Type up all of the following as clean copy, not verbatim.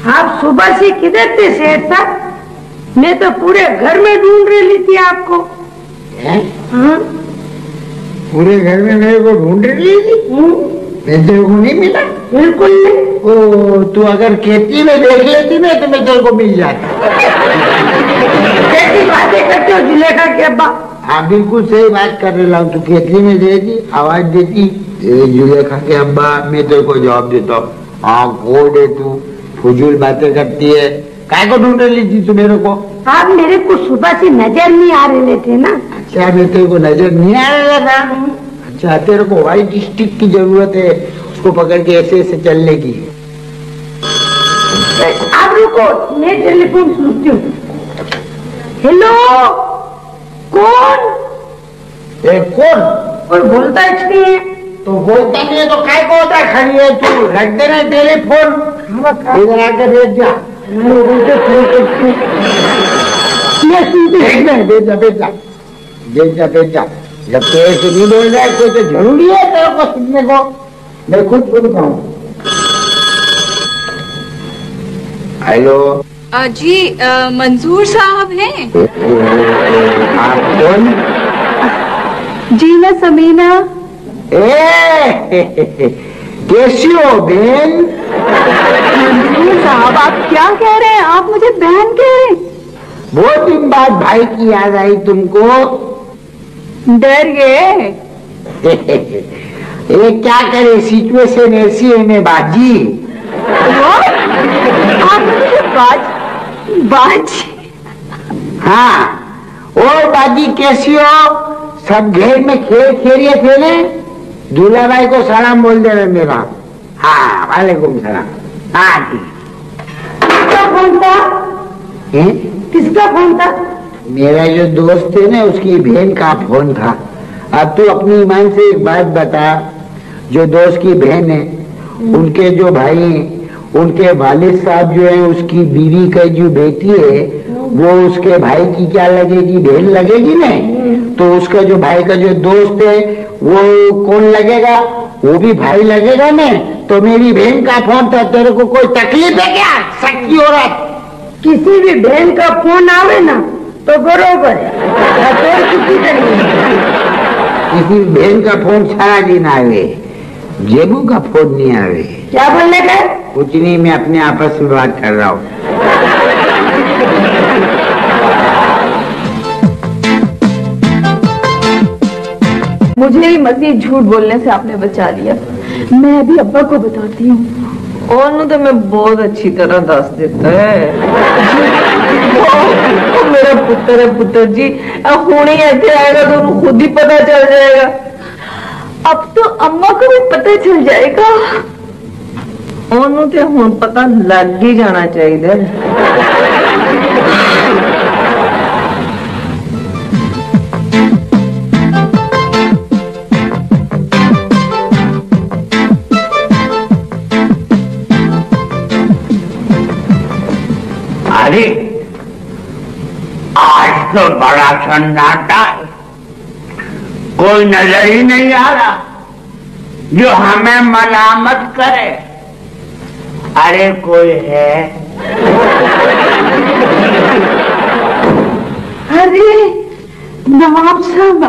आप सुबह से किधर थे सेठ साहब? मैं तो पूरे घर में ढूंढ रही थी आपको। हाँ? पूरे घर में मेरे को ढूंढ रही थी? मैं तेरे को नहीं मिला? बिल्कुल नहीं। ओ, तू अगर खेती में देख लेती ना तो मैं तेरे को मिल जाता। कैसी बातें करते हो जुलेखा के अब्बा? हाँ बिल्कुल सही बात कर रहा हूँ। तू खेती में देती आवाज देती, जुलेखा के अब्बा, मैं तेरे को जवाब देता हूँ। हाँ कौन है तू? फजूल बातें करती है, काय को ढूंढ रही थी तू मेरे को? आप मेरे को सुबह से नजर नहीं आ रहे थे ना। अच्छा मैं तेरे को नजर नहीं आ रहा था? अच्छा तेरे को व्हाइट स्टिक की जरूरत है, उसको पकड़ के ऐसे ऐसे चलने की। आप रुको, मैं टेलीफोन सुनती हूँ। हेलो, कौन? कौन? कोई बोलता नहीं है। तो बोलता नहीं है तो काय को होता है? खड़ी है तू, रख देना टेलीफोन, इधर आकर बैठ जा। भेज जा। जब तेरे से नहीं बोल रहा है कोई तो जरूरी है तेरे को सुनने को। मैं खुद बोलता हूँ। हेलो जी, मंजूर साहब हैं? आप कौन? जी मैं समीना। कैसी हो बहन? मंजूर साहब आप क्या कह रहे हैं? आप मुझे बहन कह रहे हैं? बहुत दिन बाद भाई की याद आई तुमको? डर गए? ये क्या करे, सिचुएशन ऐसी है मैं बाजी। आप मुझे बाजी? हाँ, और बाजी कैसी हो? सब घेर में खेरिए थे ने? दूल्हा भाई को सलाम बोल देना मेरा। हाँ वालेकुम सलाम। हाँ ठीक। किसका फोन था? किसका फोन था? मेरा जो दोस्त है ना उसकी बहन का फोन था। अब तू अपनी ईमान से एक बात बता, जो दोस्त की बहन है उनके जो भाई, उनके वालिद साहब जो है, उसकी बीवी का जो बेटी है वो उसके भाई की क्या लगेगी? बहन लगेगी ना। तो उसका जो भाई का जो दोस्त है वो कौन लगेगा? वो भी भाई लगेगा ना। तो मेरी बहन का फोन था, तेरे को कोई तकलीफ है क्या? सच्ची औरत किसी भी बहन का फोन आवे ना तो बरोबर है, किसी बहन का फोन सारा दिन आवे, जेबू का फोन नहीं आवे। क्या बोलने का? कुछ नहीं, मैं अपने आपस में बात कर रहा हूँ। मुझे ही मत ये झूठ बोलने से आपने बचा लिया। मैं अभी अब्बा को बताती हूँ। ਉਹਨੂੰ तो मैं बहुत अच्छी तरह दस देता है। वो मेरा पुत्र है पुत्र जी, अब हुणे ऐसे आएगा तो उन्हें खुद ही पता चल जाएगा। अब तो अम्मा को भी पता चल जाएगा। ਉਹਨੂੰ तो हुण पता लग ही जाना चाहिए। अरे आज तो बड़ा सन्नाटा है, कोई नजर ही नहीं आ रहा जो हमें मलामत करे। अरे कोई है? अरे नवाब साहब,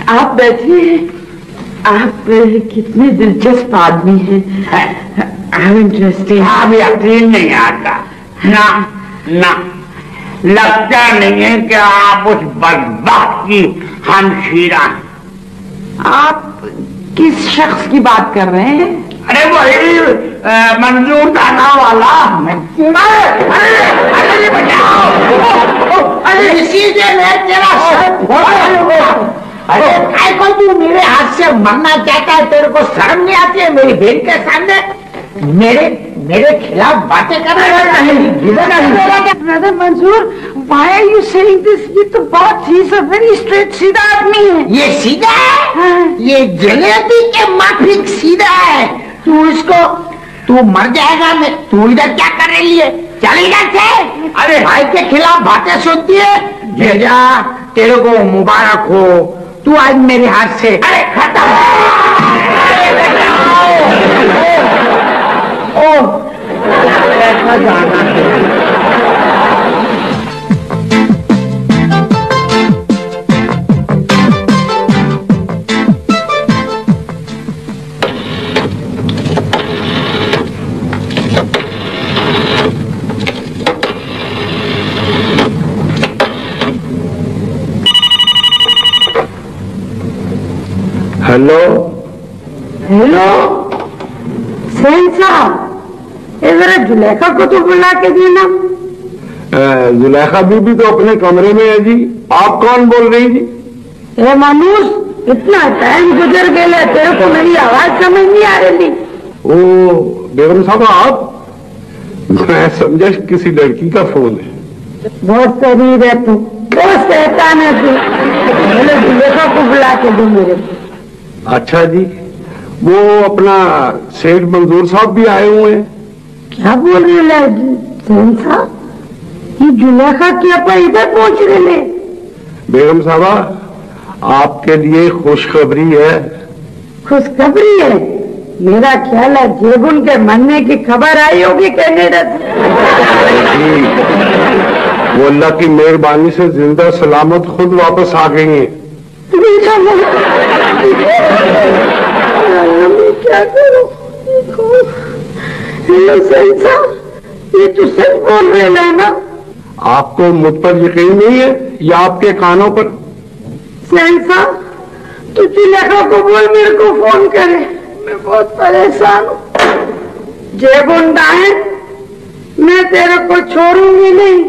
आप बैठिए। आप कितने दिलचस्प आदमी हैं। इंटरेस्टिंग। अब यकीन नहीं आता ना ना, लगता नहीं है कि आप उस बदबख्त की हमशीरा हैं। आप किस शख्स की बात कर रहे हैं? अरे वही मंजूर दाना वाला। अरे बचाओ, अरे सीधे मैं तेरा सर। अरे काय को तू मेरे हाथ से मरना चाहता है? तेरे को शर्म नहीं आती है मेरी बहन के सामने मेरे खिलाफ बातें कर रहा है? ब्रदर मंजूर, why are you saying this? ये तो बहुत ही वेरी स्ट्रेट सीधा आदमी है। ये सीधा है? हाँ। ये जलेबी के माफिक सीधा है। तू मर जाएगा। मैं तू इधर क्या कर रही है? चल इधर से। अरे भाई के खिलाफ बातें सुनती है। जेजा तेरे को मुबारक हो, तू आज मेरे हाथ से। अरे खत्म। ओ हेलो हेलो सेन साहब, जरा जुलेखा को तो बुला के देना। जुलेखा बीबी तो अपने कमरे में है जी। आप कौन बोल रही जी? ए मानूस, इतना टाइम गुजर गया, तेरे को मेरी आवाज समझ नहीं आ रही। ओ बेगम साहब, आप? मैं समझा किसी लड़की का फोन है। बहुत शरीर है तू, बहुत शैतान है तू। पहले जुलेखा को बुला के दो मेरे को। अच्छा जी, वो अपना सेठ मंजूर साहब भी आए हुए हैं। क्या बोल रहे हैं सेन साहब? ये जुलेखा की अपन इधर पहुंच रहे। बेगम साहबा, आपके लिए खुशखबरी है। खुशखबरी है? मेरा ख्याल है जेबुन के मरने की खबर आई होगी कनाडा से। वो अल्लाह की मेहरबानी से जिंदा सलामत खुद वापस आ गई हैं। मैं क्या करूं? हेलो सेन साहब, ये तो सच बोल रहे हैं ना? आपको मुझ पर यकीन नहीं है या आपके कानों पर? सेन साहब, तू जुलेखा को बोल मेरे को फोन करे, मैं बहुत परेशान हूँ। जेबुंडा है, मैं तेरे को छोड़ूंगी नहीं।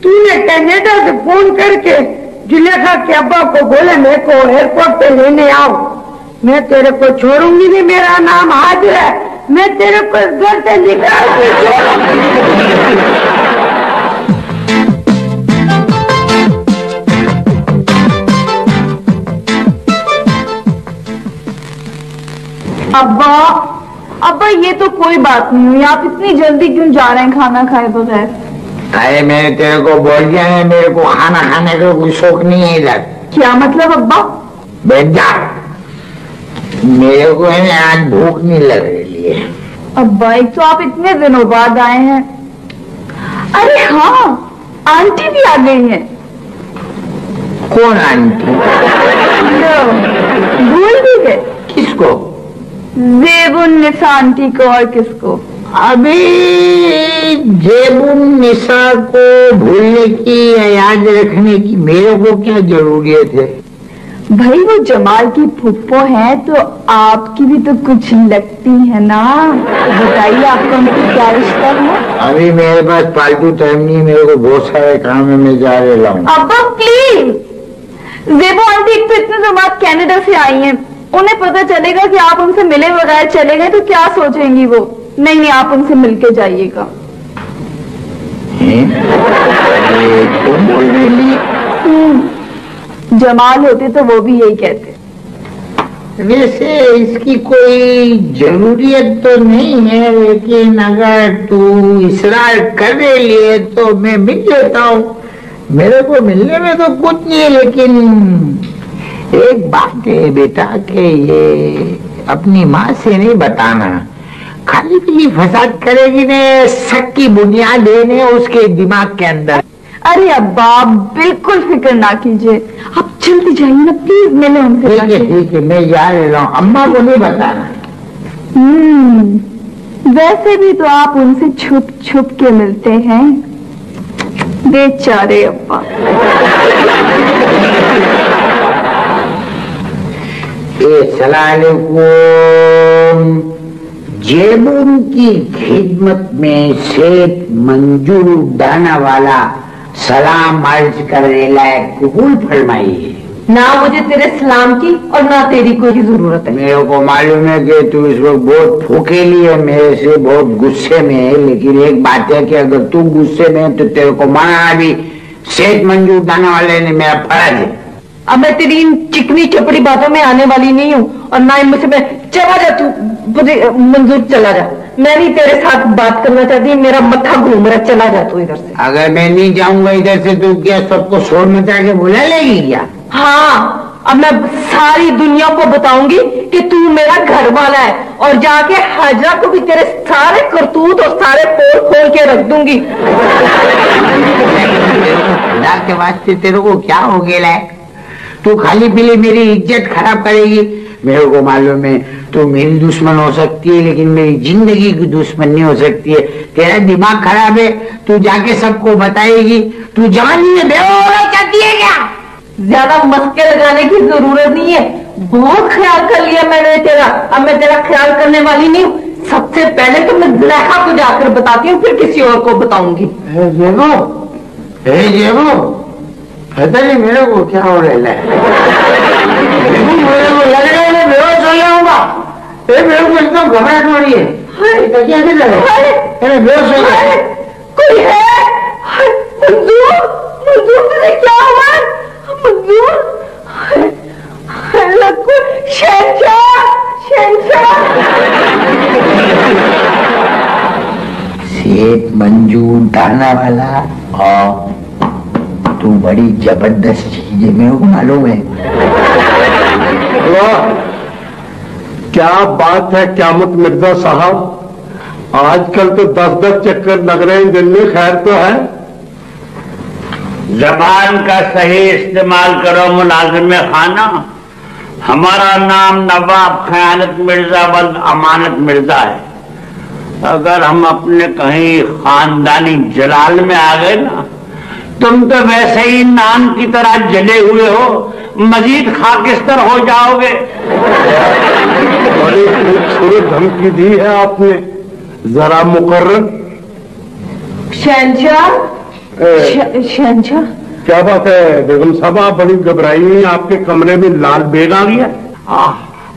तूने कनाडा से फोन करके जुलेखा के अब्बा को बोले मेरे को एयरपोर्ट पे लेने आओ। मैं तेरे को छोड़ूंगी नहीं, मेरा नाम हाजिर है। मैं तेरे को घर से निकाल के छोड़ूंगी। अब्बा, अब्बा ये तो कोई बात नहीं हुई, आप इतनी जल्दी क्यों जा रहे हैं खाना खाए बगैर? अरे मैंने तेरे को बोल दिया है, मेरे को खाना खाने का कोई शौक नहीं है इधर। क्या मतलब अब्बा? बैठ जा, मेरे को है ना आज भूख नहीं लग रही है। अब्बा, एक तो आप इतने दिनों बाद आए हैं। अरे हाँ, आंटी भी आ गई हैं। कौन आंटी? भूल भी गए? किसको? जेबुन्निसा आंटी को। और किसको? अभी जेबुन्निसा को भूलने की या याद रखने की मेरे को क्या जरूरत है? भाई वो जमाल की फुप्पो है तो आपकी भी तो कुछ लगती है ना। बताइए आपका उनसे क्या रिश्ता है? अभी मेरे पास फालतू टाइम नहीं, मेरे को बहुत सारे काम है, मैं जा रहा हूँ। अब्बा प्लीज, जेबो आंटी एक तो इतने दिनों बाद कनाडा से आई हैं, उन्हें पता चलेगा कि आप उनसे मिले बगैर चले गए तो क्या सोचेंगी वो? नहीं नहीं, आप उनसे मिलके जाइएगा। तुम बोल रही? जमाल होते तो वो भी यही कहते। वैसे इसकी कोई जरूरियत तो नहीं है, लेकिन अगर तू इसरार कर लिए तो मैं मिल लेता हूँ। मेरे को मिलने में तो कुछ नहीं है, लेकिन एक बात है बेटा कि ये अपनी माँ से नहीं बताना। खाली पीली फसाद करेगी ने, शक की बुनियाद है उसके दिमाग के अंदर। अरे अब्बा, बिल्कुल फिक्र ना कीजिए, आप जल्दी जाइए ना प्लीज, मिले उनसे। ठीक है, मैं जा रहा हूँ, अम्मा को नहीं बताना। वैसे भी तो आप उनसे छुप छुप के मिलते हैं, बेचारे अब्बा। अस्सलामुअलैकुम। जेबुन की खिदमत में सेठ मंजूर दाना वाला सलाम अर्ज करने लायक कबूल फरमाइए। ना मुझे तेरे सलाम की और ना तेरी कोई जरूरत है। मेरे को मालूम है कि तू इस वक्त बहुत फूकेली है, मेरे से बहुत गुस्से में है, लेकिन एक बात है कि अगर तू गुस्से में है तो तेरे को माना भी सेठ मंजूर दाना वाले ने मेरा फर्ज है। अब मैं तेरी इन चिकनी चपड़ी बातों में आने वाली नहीं हूँ और ना ही मुझसे मैं चला जा, तू मंजूर चला जा। मैं नहीं तेरे साथ बात करना चाहती, मेरा मत्था घूम रहा, चला जा तू इधर से। अगर मैं नहीं जाऊंगा इधर से तो क्या सबको शोर मचा के बुला लेगी क्या? हाँ, अब मैं सारी दुनिया को बताऊंगी कि तू मेरा घर वाला है और जाके हाजरा को भी तेरे सारे करतूत और सारे पोल खोल के रख दूंगी। खुदा के वास्ते तेरे को क्या हो गया है? तू खाली पीली मेरी इज्जत खराब करेगी। मेरे को मालूम है तू मेरी दुश्मन हो सकती है, लेकिन मेरी जिंदगी की दुश्मन नहीं हो सकती है। तेरा दिमाग खराब है, तू जाके सबको बताएगी। तू जवानी में बेवा होना चाहती है क्या? ज्यादा मस्के लगाने की जरूरत नहीं है, बहुत ख्याल कर लिया मैंने तेरा, अब मैं तेरा ख्याल करने वाली नहीं हूँ। सबसे पहले तो मैं जुलेखा को जाकर बताती हूँ, फिर किसी और को बताऊंगी। पता नहीं मेरे को क्या हो रहा है, मेरे को लग रहा है मैं बेहोश हो जाऊंगा। मेरे को एकदम घबराहट हो रही है। क्या अरे बेहोश हो गया। कोई है? मंजूर, मंजूर तुझे क्या हुआ? मंजूर, शहंशाह, शहंशाह। सेठ मंजूर दाना वाला, और तू बड़ी जबरदस्त चीज है, मेरे को मालूम है। वाह, क्या बात है क्यामत मिर्जा साहब, आजकल तो 10-10 चक्कर लग रहे हैं दिन में। खैर तो है। जबान का सही इस्तेमाल करो मुलाजिम खाना। हमारा नाम नवाब खयानत मिर्जा वल्द अमानत मिर्जा है। अगर हम अपने कहीं खानदानी जलाल में आ गए ना, तुम तो वैसे ही नाम की तरह जले हुए हो, मजीद खाकिस्तर हो जाओगे। बड़ी खूबसूरत धमकी दी है आपने, जरा मुकर्रर। शहंशाह, शहंशाह क्या बात है बेगम साहब, आप बड़ी घबराई हुई, आपके कमरे में लाल बेग आ गया।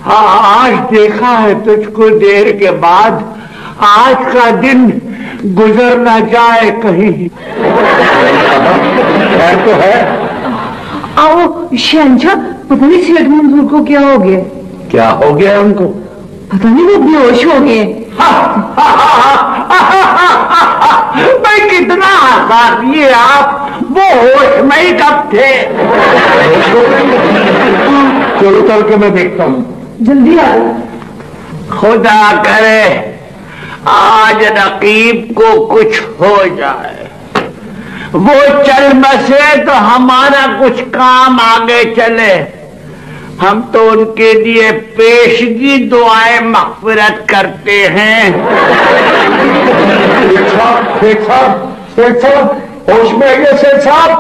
आज देखा है तुझको देर के बाद, आज का दिन गुजर ना जाए कहीं। खैर तो है। आओ शहंशाह, पता नहीं सेठ मंजूर को क्या हो गया। क्या हो गया उनको? पता नहीं, वो बेहोश हो गए। भाई कितना आसान ये आप, वो होश में ही कब थे? चलो चल के मैं देखता हूँ। जल्दी आ। खुदा करे आज रकीब को कुछ हो जाए, वो चल बसे तो हमारा कुछ काम आगे चले। हम तो उनके लिए पेशगी दुआएं मग़फ़िरत करते हैं। सेठ साहब, होश में आइए सेठ साहब,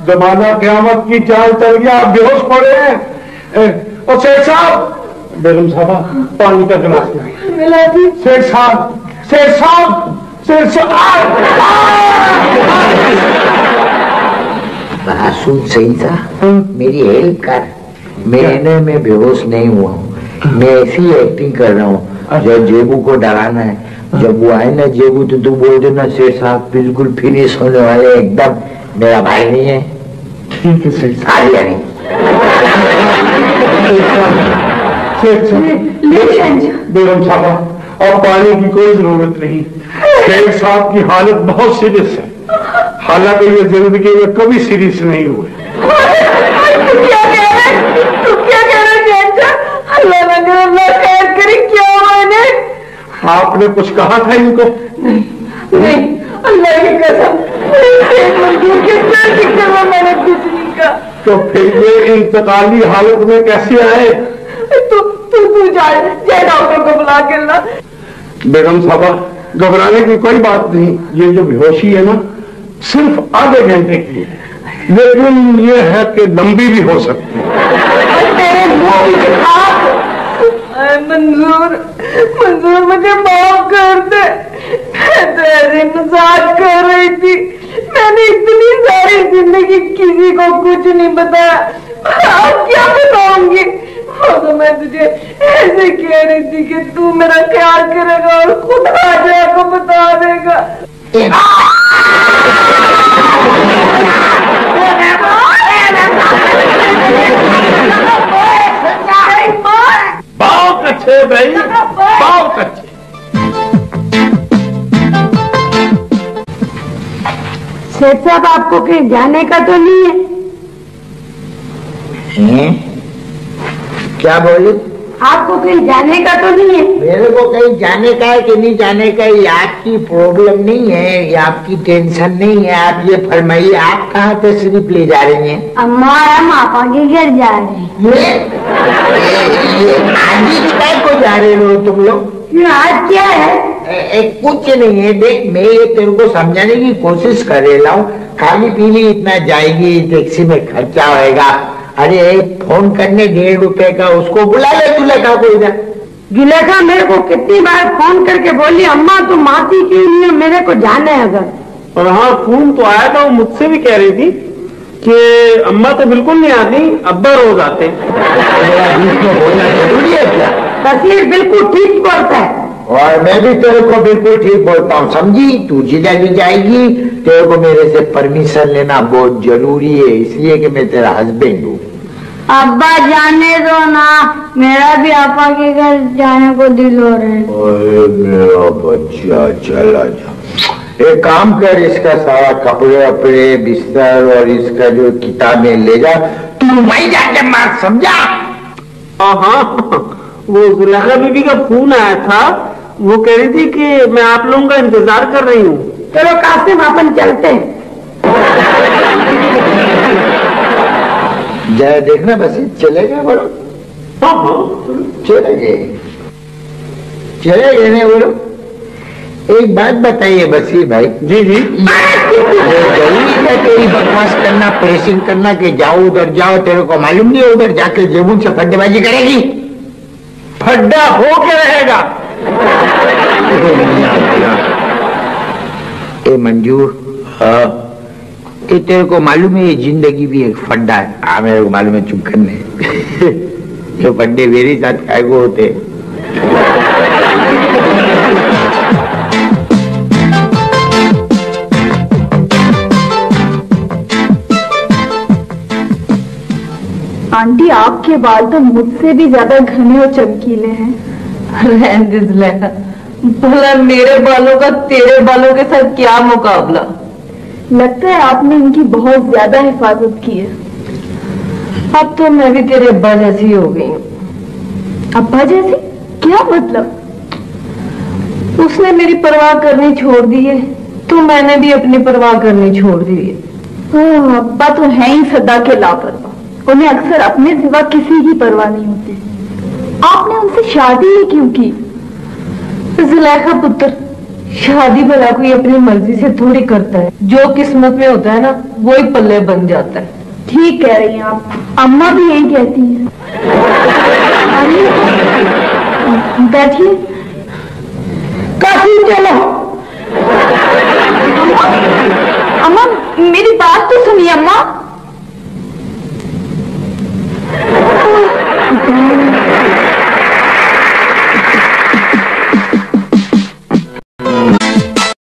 जमाना क़यामत की चाल चल गया, आप बेहोश पड़े हैं। और सेठ साहब, बेगम साहबा पानी का गिलास मिला दी। सेठ साहब, सेठ साहब, सेठ साहब। सुन सही था, मेरी हेल्प कर। मैं बेहोश नहीं हुआ हूँ, मैं ऐसी एक्टिंग कर रहा हूँ। जब जेबू को डराना है, जब वो आए ना जेबू, तो तू बोल देना सेठ साहब बिल्कुल फिनिश होने वाले, एकदम मेरा भाई नहीं है। ठीक है सेठ साहब। बेगम साहबा, और पानी की कोई जरूरत नहीं। सेठ साहब की हालत बहुत सीरियस है, हालांकि ये जिंदगी में कभी सीरियस नहीं हुए। आपने कुछ कहा था इनको? नहीं, अल्लाह की कसम, मैंने कुछ नहीं कहा। तो फिर ये इंतकाली हालत में कैसे आए? तू जाए डॉक्टर को बुला के ला। बेगम साहबा, घबराने की कोई बात नहीं, ये जो बेहोशी है ना सिर्फ आधे घंटे की है, लेकिन ये है कि लंबी भी हो सकती है। मंजूर, मंजूर मुझे माफ कर दे, मैं तेरी मजाक कर रही थी। मैंने इतनी सारी जिंदगी किसी को कुछ नहीं बताया, अब क्या बताऊंगी? तो मैं तुझे ऐसे कह रही थी कि तू मेरा ख्याल करेगा और खुद राजा को बता देगा। बहुत अच्छे भाई, बहुत अच्छे। सेठ साहब, आपको कहीं जाने का तो नहीं है? क्या बोली? आपको कहीं जाने का तो नहीं है? मेरे को कहीं जाने का है कि नहीं जाने का, ये आपकी प्रॉब्लम नहीं है, ये आपकी टेंशन नहीं है। आप ये फरमाइए, आप कहाँ तशरीफ ले जा रही हैं? अम्मा मापा के घर जा रहे हैं। आज क्या को जा रहे हो तुम लोग? आज क्या है? कुछ नहीं है, देख मैं ये तेरे को समझाने की कोशिश कर रहा हूँ। खाली पीली इतना जाएगी, टैक्सी में खर्चा होएगा, अरे फोन करने 1.5 रुपए का, उसको बुला ले जुलेखा को इधर। जुलेखा मेरे को कितनी बार फोन करके बोली अम्मा तुम आती क्यों नहीं है, मेरे को जाना है अगर। और हाँ फोन तो आया था, वो मुझसे भी कह रही थी कि अम्मा तो बिल्कुल नहीं आती, अब्बा रोज आते हैं। बोलना जरूरी है क्या? तस्वीर बिल्कुल ठीक बोलता है। और मैं भी तेरे को बिल्कुल ठीक बोलता हूँ, समझी? तू जिधर भी जाएगी तेरे को मेरे से परमिशन लेना बहुत जरूरी है, इसलिए कि मैं तेरा हस्बैंड हूँ। अब्बा जाने दो ना, मेरा भी आपा के घर जाने को दिल हो रहा है। अरे मेरा बच्चा चला जा, एक काम कर, इसका सारा कपड़े वपड़े बिस्तर और इसका जो किताबें ले जा, तू वहीं जाके मार, समझा? हाँ वो जुलेखा बीबी का फोन आया था, वो कह रही थी कि मैं आप लोगों का इंतजार कर रही हूँ। चलो कासिम अपन चलते हैं। जरा देखना बस चले गए बोलो। हाँ चले गए ना बोलो। एक बात बताइए बसीर भाई। जी जी। जरूरी है तेरी बकवास करना, प्रेसिंग करना कि जाओ उधर जाओ, तेरे को मालूम नहीं है उधर जाके जेबून से फड्डेबाजी करेगी? फड्डा हो के रहेगा। ए मंजूर, ये तेरे को मालूम है ये जिंदगी भी एक फड्डा है? हाँ मेरे को मालूम है, चुप करने। ये फड्डे मेरे साथ काय को होते। आंटी आपके बाल तो मुझसे भी ज्यादा घने और चमकीले हैं। रहने दे जुलेखा, भला मेरे बालों का तेरे बालों के साथ क्या मुकाबला। लगता है आपने इनकी बहुत ज्यादा हिफाजत की है। अब तो मैं भी तेरे अब्बा जैसी हो गई हूँ। अब्बा जैसी? क्या मतलब? उसने मेरी परवाह करनी छोड़ दी है तो मैंने भी अपनी परवाह करनी छोड़ दी है। अब्बा तो है ही सदा के लापरवाह, उन्हें अक्सर अपने सिवा किसी की परवाह नहीं होती। आपने उनसे शादी ही क्यों की? जुलेखा पुत्र, शादी भला कोई अपनी मर्जी से थोड़ी करता है, जो किस्मत में होता है ना वो ही पल्ले बन जाता है। ठीक कह रही हैं आप, अम्मा भी यही कहती हैं। बैठिए। काफी चलो। अम्मा मेरी बात तो सुनिए अम्मा।